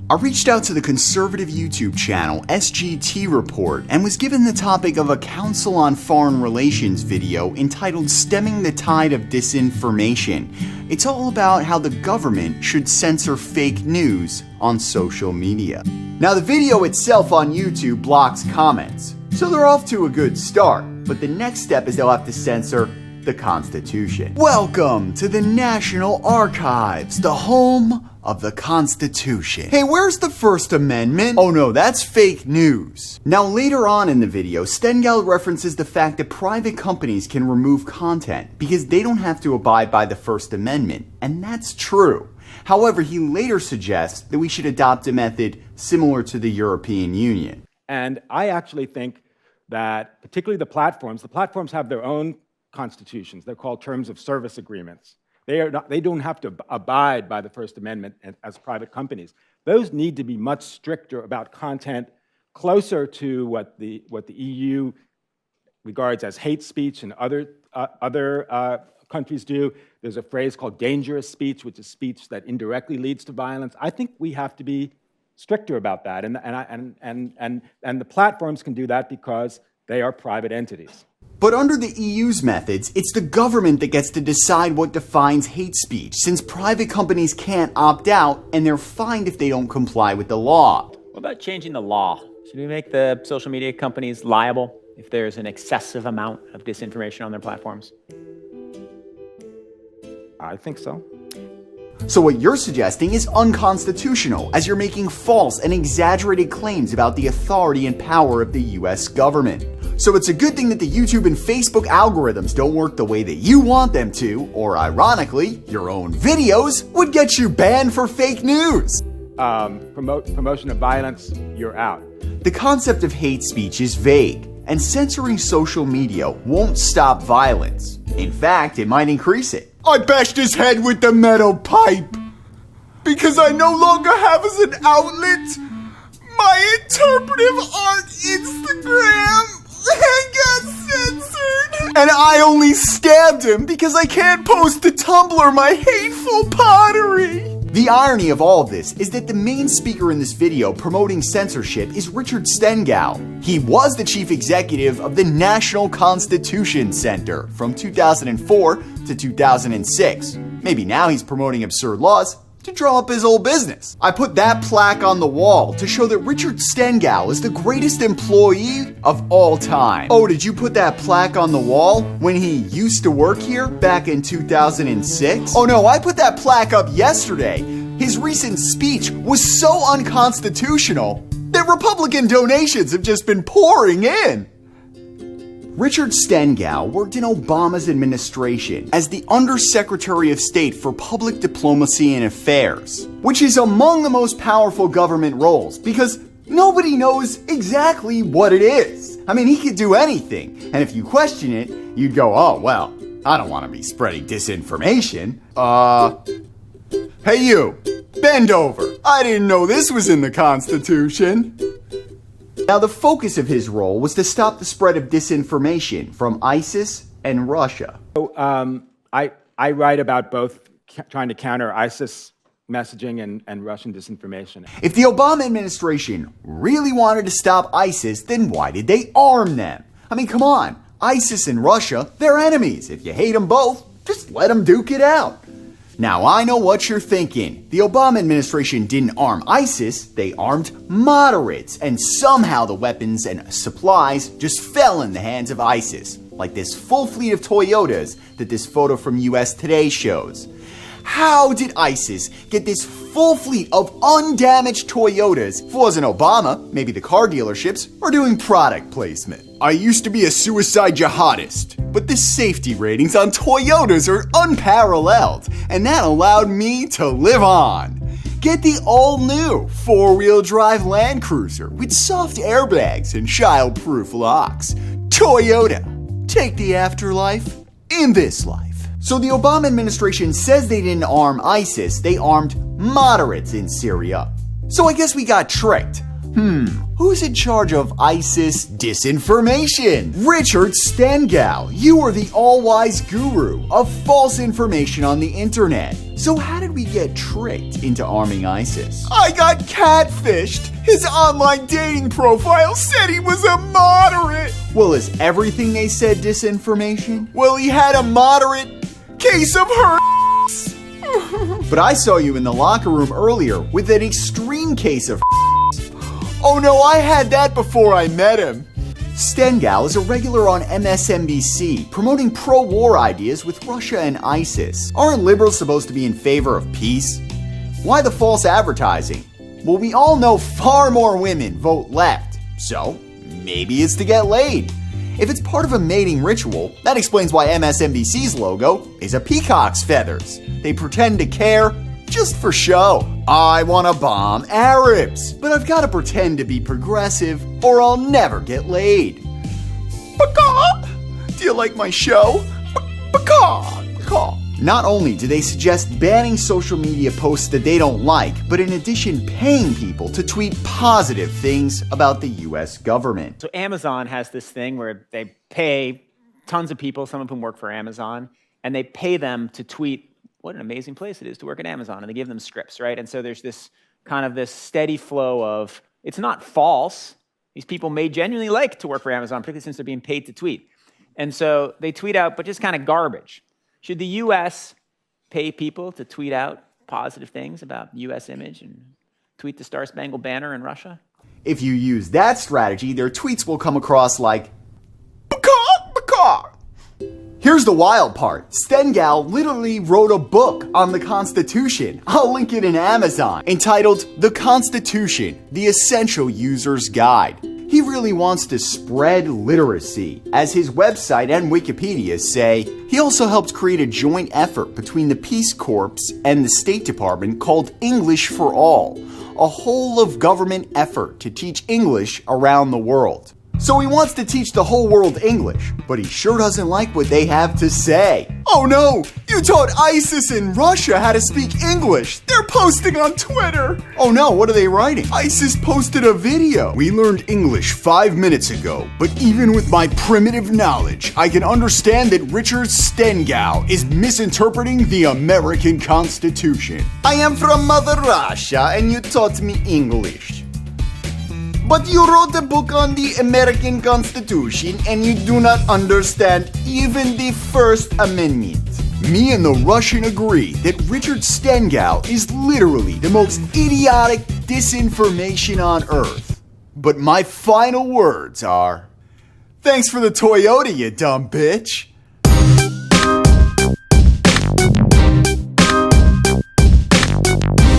I reached out to the conservative YouTube channel SGT Report and was given the topic of a Council on Foreign Relations video entitled Stemming the Tide of Disinformation. It's all about how the government should censor fake news on social media. Now, the video itself on YouTube blocks comments, so they're off to a good start, but the next step is they'll have to censor the Constitution. Welcome to the National Archives, the home of the Constitution. Hey, where's the First Amendment? Oh no, that's fake news. Now, later on in the video, Stengel references the fact that private companies can remove content because they don't have to abide by the First Amendment, and that's true. However, he later suggests that we should adopt a method similar to the European Union. And I actually think that particularly the platforms have their own constitutions. They're called terms of service agreements. They don't have to abide by the First Amendment as private companies. Those need to be much stricter about content closer to what the EU regards as hate speech and other countries do. There's a phrase called dangerous speech, which is speech that indirectly leads to violence. I think we have to be stricter about that, and the platforms can do that because they are private entities. But under the EU's methods, it's the government that gets to decide what defines hate speech, since private companies can't opt out and they're fined if they don't comply with the law. What about changing the law? Should we make the social media companies liable if there's an excessive amount of disinformation on their platforms? I think so. So what you're suggesting is unconstitutional, as you're making false and exaggerated claims about the authority and power of the US government. So it's a good thing that the YouTube and Facebook algorithms don't work the way that you want them to, or ironically, your own videos would get you banned for fake news. Promotion of violence, you're out. The concept of hate speech is vague, and censoring social media won't stop violence. In fact, it might increase it. I bashed his head with the metal pipe because I no longer have as an outlet my interpretive art Instagram. Got censored. And I only stabbed him because I can't post to Tumblr my hateful pottery. The irony of all of this is that the main speaker in this video promoting censorship is Richard Stengel. He was the chief executive of the National Constitution Center from 2004 to 2006. Maybe now he's promoting absurd laws to drum up his old business. I put that plaque on the wall to show that Richard Stengel is the greatest employee of all time. Oh, did you put that plaque on the wall when he used to work here back in 2006? Oh no, I put that plaque up yesterday. His recent speech was so unconstitutional that Republican donations have just been pouring in. Richard Stengel worked in Obama's administration as the Undersecretary of State for Public Diplomacy and Affairs, which is among the most powerful government roles because nobody knows exactly what it is. I mean, he could do anything, and if you question it, you'd go, oh, well, I don't want to be spreading disinformation. Hey you, bend over. I didn't know this was in the Constitution. Now, the focus of his role was to stop the spread of disinformation from ISIS and Russia. So, I write about both trying to counter ISIS messaging and Russian disinformation. If the Obama administration really wanted to stop ISIS, then why did they arm them? I mean, come on. ISIS and Russia, they're enemies. If you hate them both, just let them duke it out. Now, I know what you're thinking. The Obama administration didn't arm ISIS, they armed moderates, and somehow the weapons and supplies just fell in the hands of ISIS, like this full fleet of Toyotas that this photo from US Today shows. How did ISIS get this full fleet of undamaged Toyotas? If it wasn't Obama, maybe the car dealerships are doing product placement. I used to be a suicide jihadist, but the safety ratings on Toyotas are unparalleled, and that allowed me to live on. Get the all-new four-wheel drive Land Cruiser with soft airbags and child-proof locks. Toyota, take the afterlife in this life. So the Obama administration says they didn't arm ISIS, they armed moderates in Syria. So I guess we got tricked. Who's in charge of ISIS disinformation? Richard Stengel, you are the all-wise guru of false information on the internet. So how did we get tricked into arming ISIS? I got catfished. His online dating profile said he was a moderate. Well, is everything they said disinformation? Well, he had a moderate case of her. But I saw you in the locker room earlier with an extreme case of. Oh no, I had that before I met him. Stengel is a regular on MSNBC, promoting pro-war ideas with Russia and ISIS. Aren't liberals supposed to be in favor of peace? Why the false advertising? Well, we all know far more women vote left, so maybe it's to get laid. If it's part of a mating ritual, that explains why MSNBC's logo is a peacock's feathers. They pretend to care just for show. I want to bomb Arabs, but I've got to pretend to be progressive or I'll never get laid. Baka! Do you like my show? Baka! Not only do they suggest banning social media posts that they don't like, but in addition paying people to tweet positive things about the US government. So Amazon has this thing where they pay tons of people, some of whom work for Amazon, and they pay them to tweet what an amazing place it is to work at Amazon, and they give them scripts, right? And so there's this kind of this steady flow of, it's not false. These people may genuinely like to work for Amazon, particularly since they're being paid to tweet. And so they tweet out, but just kind of garbage. Should the US pay people to tweet out positive things about US image and tweet the Star Spangled Banner in Russia? If you use that strategy, their tweets will come across like, Here's the wild part. Stengel literally wrote a book on the Constitution. I'll link it in Amazon, entitled The Constitution, The Essential User's Guide. He really wants to spread literacy. As his website and Wikipedia say, he also helped create a joint effort between the Peace Corps and the State Department called English for All, a whole-of-government effort to teach English around the world. So he wants to teach the whole world English, but he sure doesn't like what they have to say. Oh no, you taught ISIS in Russia how to speak English. They're posting on Twitter. Oh no, what are they writing? ISIS posted a video. We learned English 5 minutes ago, but even with my primitive knowledge, I can understand that Richard Stengel is misinterpreting the American Constitution. I am from Mother Russia and you taught me English. But you wrote a book on the American Constitution and you do not understand even the First Amendment. Me and the Russian agree that Richard Stengel is literally the most idiotic disinformation on earth. But my final words are, thanks for the Toyota, you dumb bitch.